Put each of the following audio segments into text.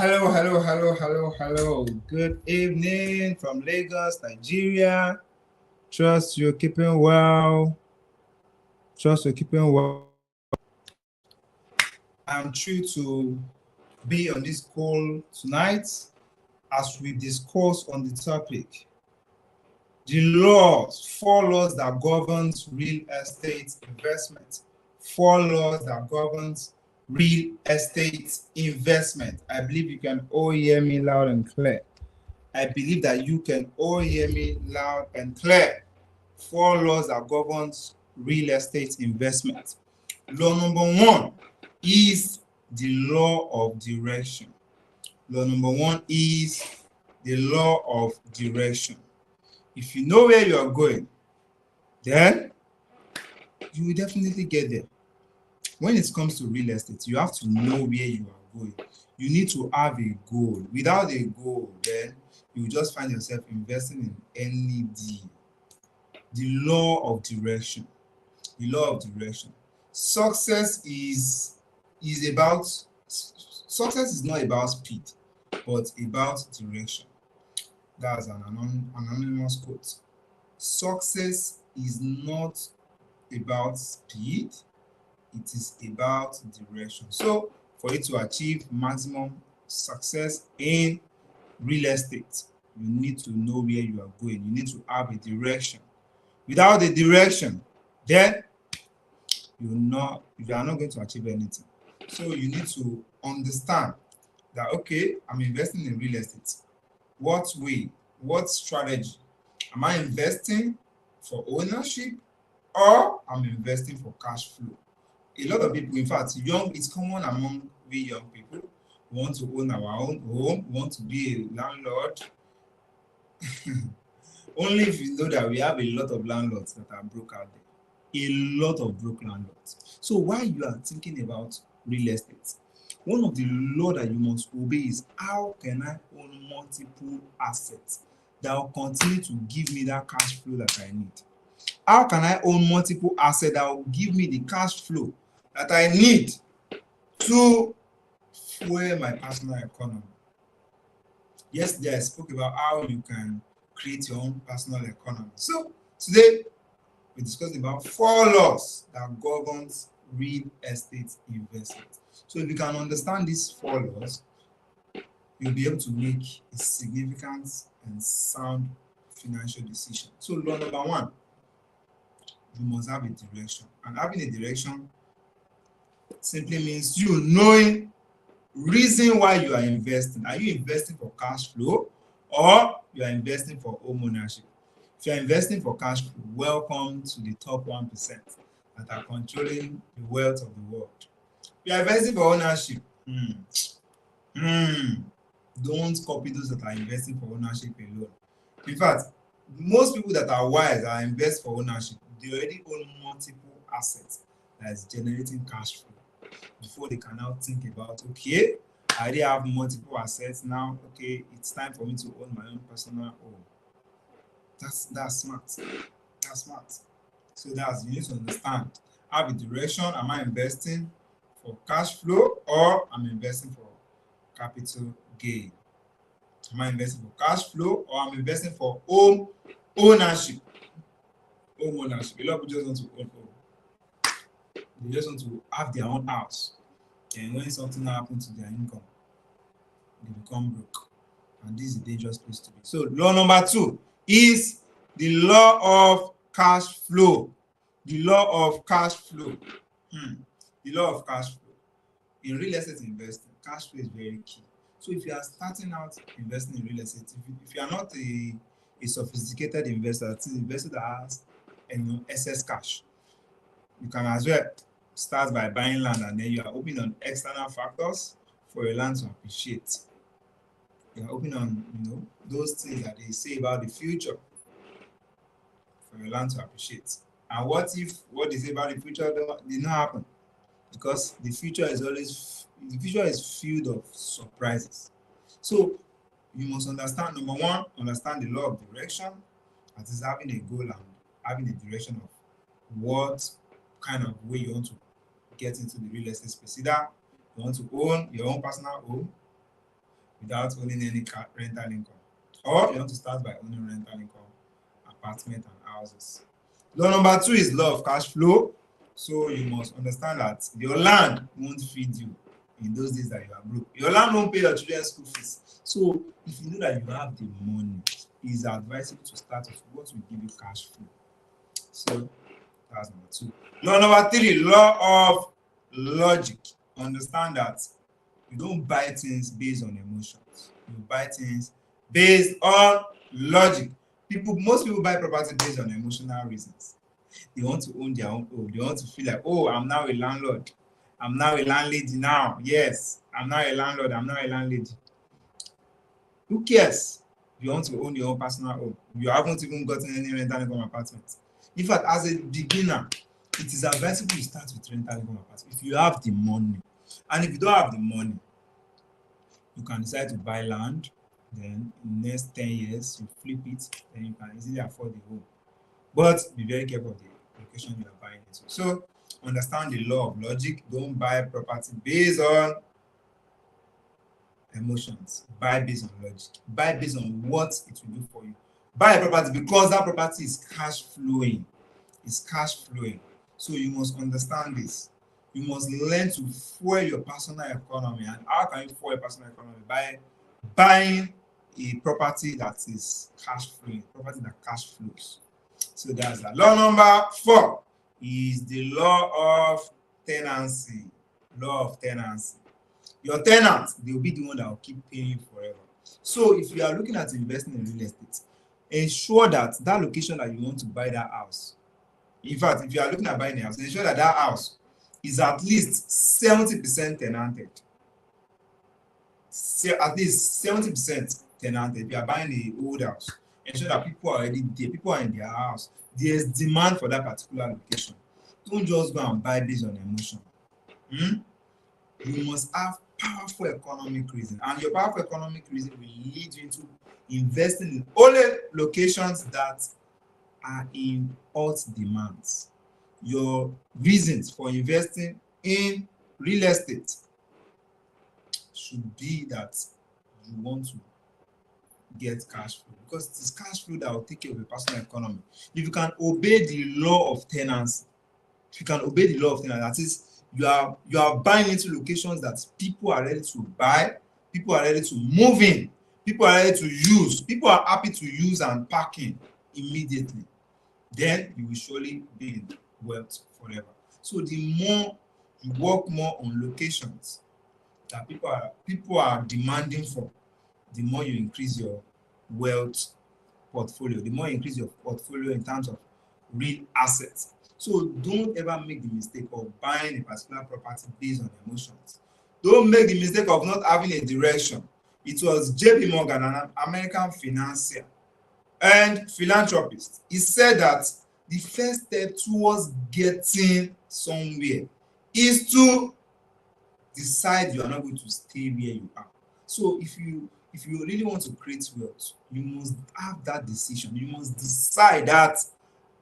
Hello, hello, hello, hello, hello. Good evening from Lagos, Nigeria. Trust you're keeping well. Trust you're keeping well. I'm thrilled to be on this call tonight as we discuss on the topic the laws, 4 laws that governs real estate investment. 4 laws that governs real estate investment. I believe you can all hear me loud and clear. I believe that you can all hear me loud and clear. 4 laws that governs real estate investment. Law number 1 is the law of direction. Law number 1 is the law of direction. If you know where you are going, then you will definitely get there. When it comes to real estate, you have to know where you are going. You need to have a goal. Without a goal, then you will just find yourself investing in any deal. The law of direction. The law of direction. Success is about success is not about speed, but about direction. That's an anonymous quote. Success is not about speed, it is about direction. So, for you to achieve maximum success in real estate, you need to know where you are going. You need to have a direction. Without a direction, then you are not going to achieve anything. So you need to understand that okay, I'm investing in real estate. What way? What strategy? Am I investing for ownership or I'm investing for cash flow? A lot of people, in fact, it's common among we young people. We want to own our own home, we want to be a landlord. Only if you know that we have a lot of landlords that are broke out there. A lot of broke landlords. So while you are thinking about real estate, one of the law that you must obey is how can I own multiple assets that will continue to give me that cash flow that I need? How can I own multiple assets that will give me the cash flow that I need to fuel my personal economy? Yesterday, I spoke about how you can create your own personal economy. So today, we discussed about 4 laws that governs real estate investment. So if you can understand these 4 laws, you'll be able to make a significant and sound financial decision. So law number 1, you must have a direction. And having a direction simply means you knowing reason why you are investing. Are you investing for cash flow or you are investing for home ownership? If you are investing for cash flow, welcome to the top 1% that are controlling the wealth of the world. If you are investing for ownership, don't copy those that are investing for ownership alone. In fact, most people that are wise are invest for ownership. They already own multiple assets that is generating cash flow before they can now think about, okay, I already have multiple assets now. Okay, it's time for me to own my own personal home. That's smart. That's smart. So you need to understand. Have a direction. Am I investing for cash flow or I'm investing for capital gain? Am I investing for cash flow or I'm investing for home ownership? Home ownership. A lot of people just want to own home. They just want to have their own house. And when something happens to their income, they become broke. And this is a dangerous place to be. So law number 2 is the law of cash flow. The law of cash flow. The law of cash flow. In real estate investing, cash flow is very key. So if you are starting out investing in real estate, if you are not a sophisticated investor, an investor that has excess cash, you can as well start by buying land and then you are hoping on external factors for your land to appreciate. You are hoping on those things that they say about the future for your land to appreciate. And what if what they say about the future did not happen? Because the future is filled of surprises. So you must understand, number 1, understand the law of direction, that is having a goal and having a direction of what kind of way you want to get into the real estate space. Either you want to own your own personal home, without owning any rental income. Or you want to start by owning rental income, apartment and houses. Law number 2 is law of cash flow. So you must understand that your land won't feed you in those days that you are broke. Your land won't pay your children's school fees. So if you know that you have the money, it is advisable to start with what will give you cash flow. So that's number 2. Law number 3, law of logic. Understand that you don't buy things based on emotions. You buy things based on logic. Most people buy property based on emotional reasons. They want to own their own home. They want to feel like, oh, I'm now a landlord. I'm now a landlady now. Yes, I'm now a landlord. I'm now a landlady. Who cares? You want to own your own personal home. You haven't even gotten any rental income apartment. In fact, as a beginner, it is advisable to start with rental income apartment if you have the money. And if you don't have the money, you can decide to buy land. Then in the next 10 years, you flip it. Then you can easily afford the home. But be very careful of the location you are buying into. So understand the law of logic. Don't buy property based on emotions. Buy based on logic. Buy based on what it will do for you. Buy a property because that property is cash flowing. It's cash flowing. So you must understand this. You must learn to fuel your personal economy. And how can you fuel your personal economy? By buying a property that is cash flowing, property that cash flows. So that's that. Law number 4 is the law of tenancy. Law of tenancy. Your tenants, they will be the one that will keep paying you forever. So if you are looking at investing in real estate, ensure that that location that you want to buy that house. In fact, if you are looking at buying a house, ensure that that house is at least 70% tenanted. At least 70% tenanted. If you are buying an old house, ensure that people are already there, people are in their house. There's demand for that particular location. Don't just go and buy based on emotion. You must have powerful economic reason, and your powerful economic reason will lead you into investing in only locations that are in hot demands. Your reasons for investing in real estate should be that you want to get cash flow, because it is cash flow that will take care of your personal economy. If you can obey the law of tenancy, that is, you are buying into locations that people are ready to buy, people are ready to move in, people are ready to use, people are happy to use and park in immediately, then you will surely be in wealth forever. So the more you work more on locations that people are demanding for, the more you increase your wealth portfolio, the more you increase your portfolio in terms of real assets. So don't ever make the mistake of buying a particular property based on emotions. Don't make the mistake of not having a direction. It was JP Morgan, an American financier and philanthropist. He said that the first step towards getting somewhere is to decide you are not going to stay where you are. So if you really want to create wealth, you must have that decision. You must decide that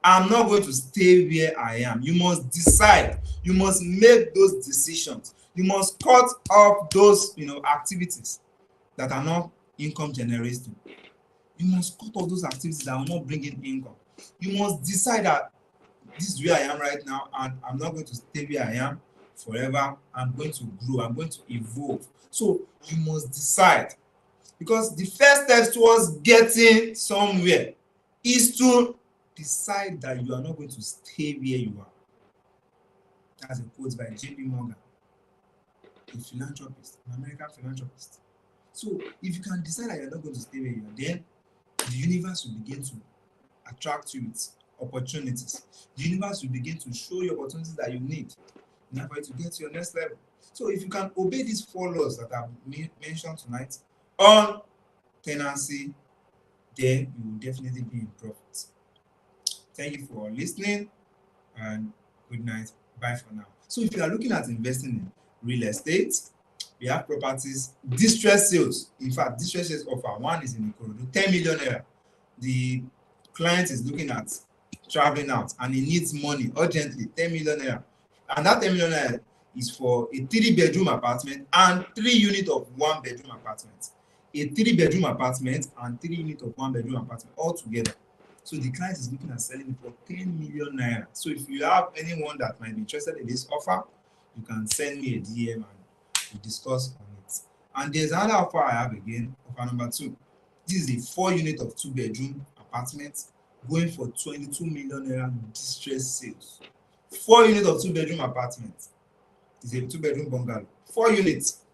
I'm not going to stay where I am. You must decide. You must make those decisions. You must cut off those activities that are not income generating. You must cut off those activities that are not bringing income. You must decide that this is where I am right now, and I'm not going to stay where I am forever. I'm going to grow. I'm going to evolve. So you must decide, because the first step towards getting somewhere is to decide that you are not going to stay where you are. That's a quote by JP Morgan, a philanthropist, an American philanthropist. So if you can decide that you're not going to stay where you are, then the universe will begin to attract you with opportunities. The universe will begin to show you opportunities that you need in order for you to get to your next level. So if you can obey these 4 laws that I've mentioned tonight on tenancy, then you will definitely be in profit. Thank you for listening, and good night. Bye for now. So if you are looking at investing in real estate, we have properties, distress sales. In fact, distress sales offer, one is in Ikorodu, 10 million naira. The client is looking at traveling out and he needs money urgently, 10 million naira. And that 10 million naira is for a 3-bedroom apartment and 3 units of 1-bedroom apartment. a 3-bedroom apartment and 3 units of 1-bedroom apartment all together. So the client is looking at selling it for 10 million naira. So if you have anyone that might be interested in this offer, you can send me a DM and we discuss on it. And there's another offer I have again, offer number 2. This is a 4 unit of 2-bedroom apartment going for 22 million naira distress sales. 4 units of 2-bedroom apartment. It's a 2-bedroom bungalow. 4 units.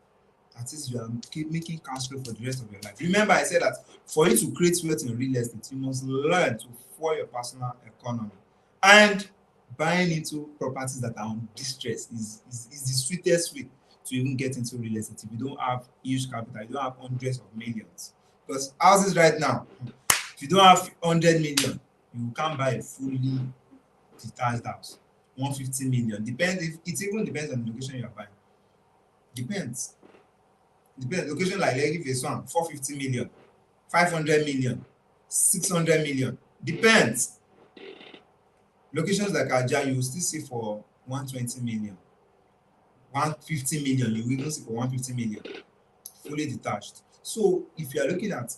That is, you are making cash flow for the rest of your life. Remember, I said that for you to create wealth in real estate, you must learn to fuel your personal economy. And buying into properties that are on distress is the sweetest way to even get into real estate. If you don't have huge capital, you don't have hundreds of millions. Because houses right now, if you don't have 100 million, you can't buy a fully detached house. 150 million. It even depends on the location you are buying. Depends. Location like Lekki phase 1, 450 million, 500 million, 600 million. Depends. Locations like Ajah, you will still see for 120 million, 150 million. You will even see for 150 million, fully detached. So if you are looking at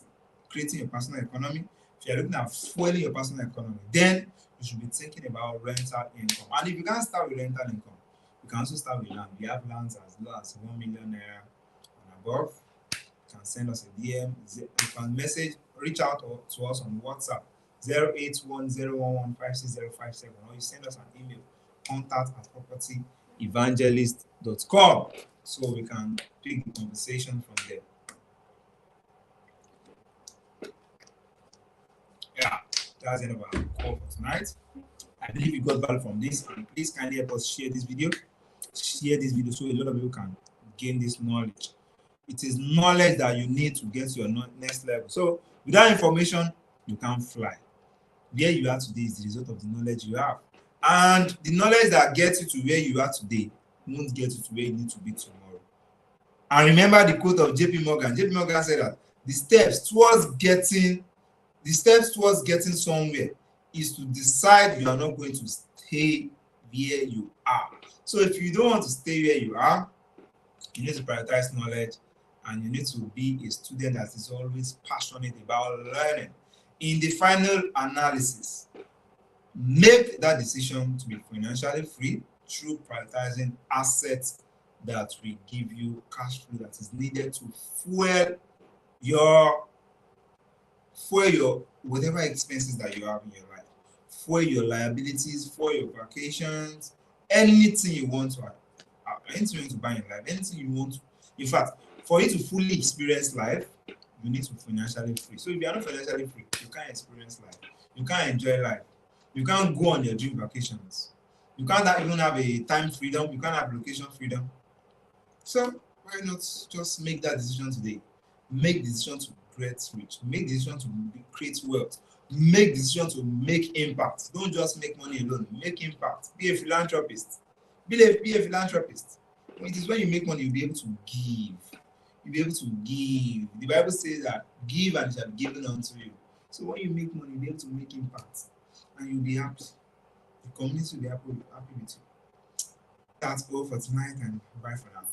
creating your personal economy, if you are looking at fueling your personal economy, then you should be thinking about rental income. And if you can't start with rental income, you can also start with land. We have lands as low as 1 million naira and above. You can send us a DM. You can reach out to us on WhatsApp 08101156057, or you send us an email contact@propertyevangelist.com, so we can pick the conversation from there. Yeah, that's the end of our call for tonight. I believe you got value from this, and please kindly help us share this video. Share this video so a lot of people can gain this knowledge. It is knowledge that you need to get to your next level. So without information, you can't fly. Where you are today is the result of the knowledge you have. And the knowledge that gets you to where you are today won't get you to where you need to be tomorrow. And remember the quote of JP Morgan. JP Morgan said that the steps towards getting somewhere is to decide you are not going to stay where you are. So if you don't want to stay where you are, you need to prioritize knowledge, and you need to be a student that is always passionate about learning. In the final analysis, make that decision to be financially free through prioritizing assets that will give you cash flow that is needed to fuel your whatever expenses that you have in your life, for your liabilities, for your vacations, anything you want to buy in life, anything you want to. In fact, for you to fully experience life, you need to be financially free. So if you are not financially free, you can't experience life. You can't enjoy life. You can't go on your dream vacations. You can't even have a time freedom. You can't have location freedom. So why not just make that decision today? Make the decision to get rich. Make the decision to create wealth. Make the decision to make impact. Don't just make money alone. Make impact. Be a philanthropist. Be a philanthropist. It is when you make money, you'll be able to give. You'll be able to give. The Bible says that give and it shall be given unto you. So when you make money, you'll be able to make impact. And you'll be happy. The community will be happy with you. That's all for tonight, and bye for now.